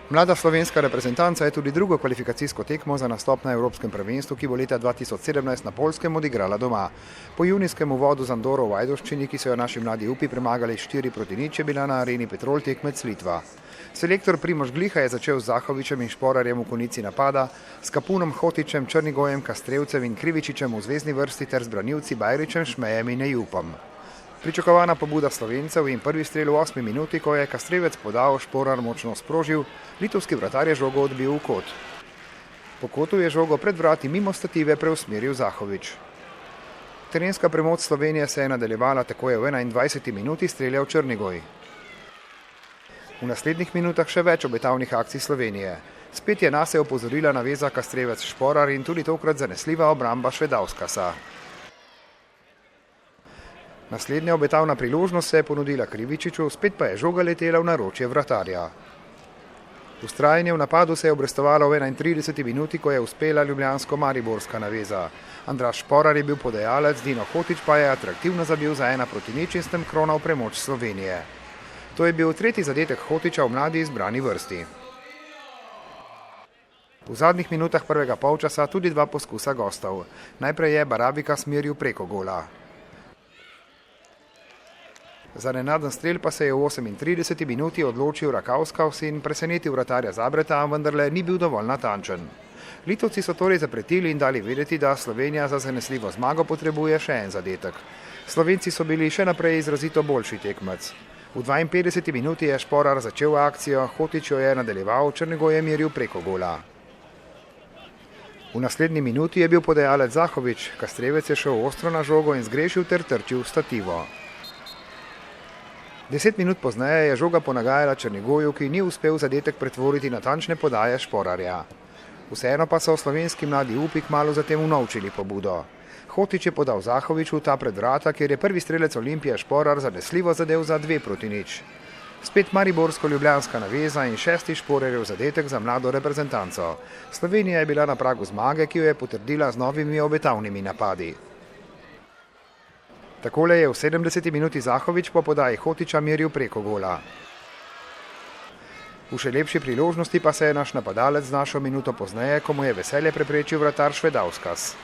Mlada slovenska reprezentanca je tudi drugo kvalifikacijsko tekmo za nastop na Evropskem prvenstvu, ki bo leta 2017 na Poljskem odigrala doma. Po junijskem uvodu z Andoro v Ajdovščini, ki so jo naši mladi upi premagali 4-0, je bila na areni Petrol tekmec Litva. Selektor Primož Gliha je začel z Zahovičem in Šporarjem v konici napada, s Kapunom, Hotičem, Črnigojem, Kastrevcem in Krivičičem v zvezni vrsti ter z branilci Bajričem, Šmejem in Nejupom. Pričakovana pobuda Slovencev in prvi strel v 8 minuti, ko je Kastrevec podal, Šporar močno sprožil, litovski vratar je žogo odbil v kot. Po kotu je žogo pred vrati mimo stative preusmeril Zahovič. Terenska premoč Slovenije se je nadaljevala, tako je v 21 minuti streljal Črnigoj. V naslednjih minutah še več obetavnih akcij Slovenije. Spet je nase opozorila naveza Kastrevec Šporar in tudi tokrat zanesljiva obramba Švedauskasa. Naslednja obetavna priložnost se je ponudila Krivičiču, spet pa je žoga letela v naročje vratarja. Vztrajanje v napadu se je obrestovalo v 31 minuti, ko je uspela ljubljansko-mariborska naveza. Andraž Šporar je bil podajalec, Dino Hotič pa je atraktivno zabil za 1-0 in s tem kronal premoč Slovenije. To je bil tretji zadetek Hotiča v mladi izbrani vrsti. V zadnjih minutah prvega polčasa tudi dva poskusa gostov. Najprej je Barabika smeril preko gola. Za nenaden strel pa se je v 38 minuti odločil Rakauskaus in presenetil vratarja Zabreta, vendarle ni bil dovolj natančen. Litovci so torej zapretili in dali vedeti, da Slovenija za zanesljivo zmago potrebuje še en zadetek. Slovenci so bili še naprej izrazito boljši tekmec. V 52 minuti je Šporar začel akcijo, Hotič jo je nadaljeval, Črnigoj je meril preko gola. V naslednji minuti je bil podajalec Zahovič, Kastrevec je šel ostro na žogo in zgrešil ter trčil v stativo. 10 minut pozneje je žoga ponagajala Črnigoju, ki ni uspel zadetek pretvoriti natančne podaje Šporarja. Vseeno pa so slovenski mladi upi kmalu zatem unovčili pobudo. Hotič je podal Zahoviču ta pred vrata, kjer je prvi strelec Olimpije Šporar zanesljivo zadel za 2-0. Spet mariborsko-ljubljanska naveza in 6. Šporarjev zadetek za mlado reprezentanco. Slovenija je bila na pragu zmage, ki jo je potrdila z novimi obetavnimi napadi. Takole je v 70 minuti Zahovič po podaji Hotiča meril preko gola. V še lepši priložnosti pa se je naš napadalec znašel minuto pozneje, ko mu je veselje preprečil vratar Švedauskas.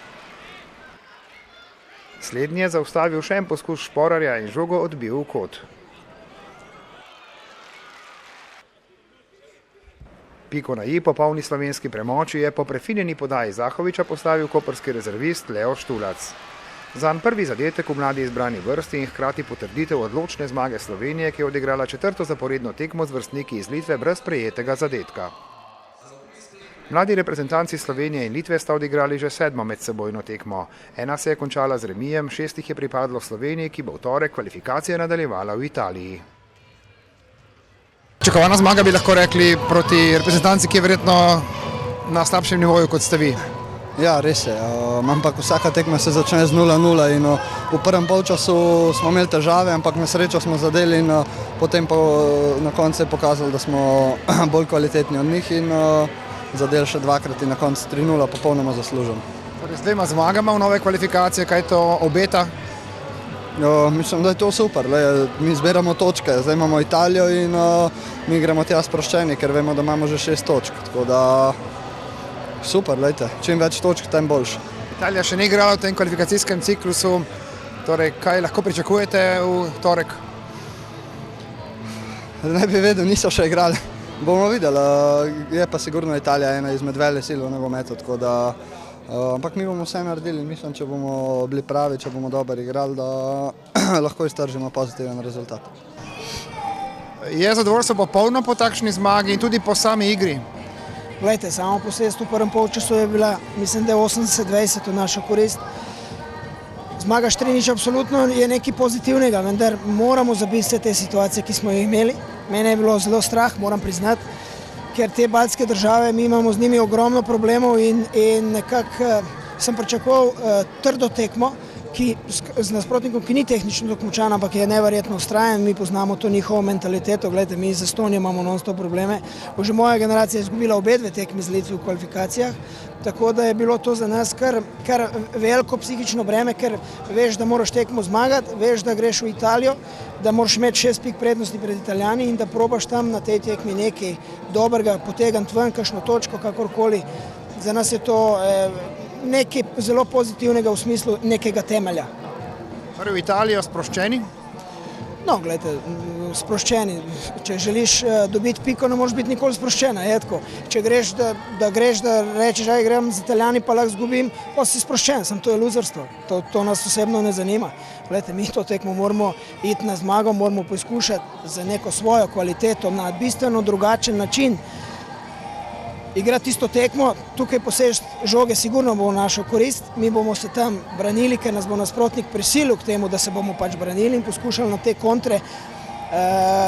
Slednji je zaustavil še en poskus Šporarja in žogo odbil v kot. Piko na i popolni slovenski premoči je po prefinjeni podaji Zahoviča postavil koprski rezervist Leo Štulac. Zanj prvi zadetek v mladi izbrani vrsti in hkrati potrditev odločne zmage Slovenije, ki je odigrala 4. zaporedno tekmo z vrstniki iz Litve brez prejetega zadetka. Mladi reprezentanci Slovenije in Litve sta odigrali že 7. medsebojno tekmo. Ena se je končala z remijem, 6 je pripadlo Sloveniji, ki bo v torek kvalifikacije nadaljevala v Italiji. Pričakovana zmaga bi lahko rekli proti reprezentanci, ki je verjetno na slabšem nivoju kot ste vi. Ja, res je, ampak vsaka tekma se začne z 0-0 in v prvem polčasu smo imeli težave, ampak na srečo smo zadeli in potem na koncu je pokazali, da smo bolj kvalitetni od njih in zadeli še dvakrat in na koncu 3-0 popolnoma zaslužen. Torej z 2 zmagama v nove kvalifikacije, kaj to obeta? Mislim, da je to super, mi zbiramo točke, zdaj imamo Italijo in mi gremo tja sproščeni, ker vemo, da imamo že 6 točk, tako da super, čim več točk, tem boljše. Italija še ne igrala v tem kvalifikacijskem ciklusu, torej kaj lahko pričakujete v torek? Ne bi vedel, niso še igrali. Bomo videli, je pa sigurno Italija ena izmed velesil v nogometu, tako da, ampak mi bomo vse naredili, mislim, če bomo bili pravi, če bomo dobro igrali, da lahko iztržimo pozitiven rezultat. Je zadovoljstvo popolno po takšni zmagi in tudi po sami igri? Glejte, samo posebno v prvem polčasu je bila, mislim, da je 80-20 v našo korist. Zmaga 4-0 absolutno je nekaj pozitivnega, vendar moramo zabiti vse te situacije, ki smo jih imeli. Mene je bilo zelo strah, moram priznati, ker te baltske države, mi imamo z njimi ogromno problemov in nekako sem pričakoval trdo tekmo, z nasprotnikom, ki ni tehnično tako močan, ampak je neverjetno vztrajen, mi poznamo to njihovo mentaliteto, gledajte, mi z Estonijo imamo non-stop probleme. Že moja generacija je izgubila obe dve tekmi z Litvo v kvalifikacijah, tako da je bilo to za nas kar veliko psihično breme, ker veš, da moraš tekmo zmagati, veš, da greš v Italijo, da moraš imeti 6 pik prednosti pred Italijani in da probaš tam na tej tekmi nekaj dobrega potegniti ven, kakšno točko, kakorkoli. Za nas je to nekaj zelo pozitivnega v smislu nekega temelja. V Italijo sproščeni? No, gledajte, sproščeni. Če želiš dobiti piko, ne moreš biti nikoli sproščena, je tako. Če greš, da rečeš, aj grem z Italijani, pa lahko zgubim, pa si sproščen, samo to je luzerstvo. To nas osebno ne zanima. Gledajte, mi to tekmo moramo iti na zmago, moramo poizkušati za neko svojo kvaliteto na bistveno drugačen način igrati isto tekmo, tukaj posež žoge sigurno bo v našo korist, mi bomo se tam branili, ker nas bo nasprotnik prisilil k temu, da se bomo pač branili in poskušali na te kontre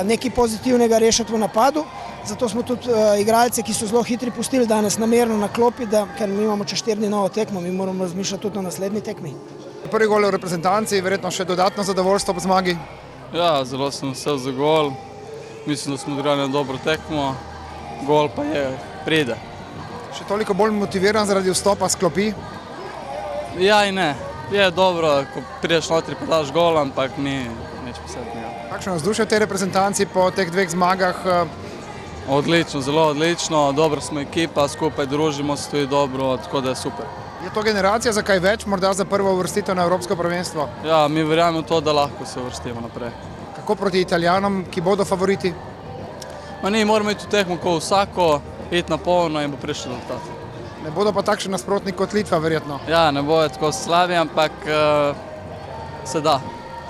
nekaj pozitivnega rešiti v napadu. Zato smo tudi igralce, ki so zelo hitri, pustili danes namerno na klopi, ker mi imamo čez 4 dni novo tekmo, mi moramo razmišljati tudi o naslednji tekmi. Prvi gol v reprezentanci, verjetno še dodatno zadovoljstvo po zmagi? Ja, zelo sem vesel za gol. Mislim, da smo odigrali dobro tekmo. Gol pa je pride. Še toliko bolj motiviran zaradi vstopa s klopi? Ja in ne. Je dobro, ko prideš notri pa daš gol, ampak ni nič posebnega. Kakšno vzdušje v tej reprezentanci po teh 2 zmagah? Odlično, zelo odlično. Dobro smo ekipa, skupaj družimo se tudi dobro, tako da je super. Je to generacija za kaj več, morda za prvo uvrstitev na Evropsko prvenstvo? Ja, mi verjamemo v to, da lahko se uvrstimo naprej. Kako proti Italijanom, ki bodo favoriti? Moramo iti v tekmo kot vsako, iti na polno in bo prišel rezultat. Ne bodo pa takšen nasprotnik kot Litva, verjetno? Ja, ne bojo tako slabi, ampak se da.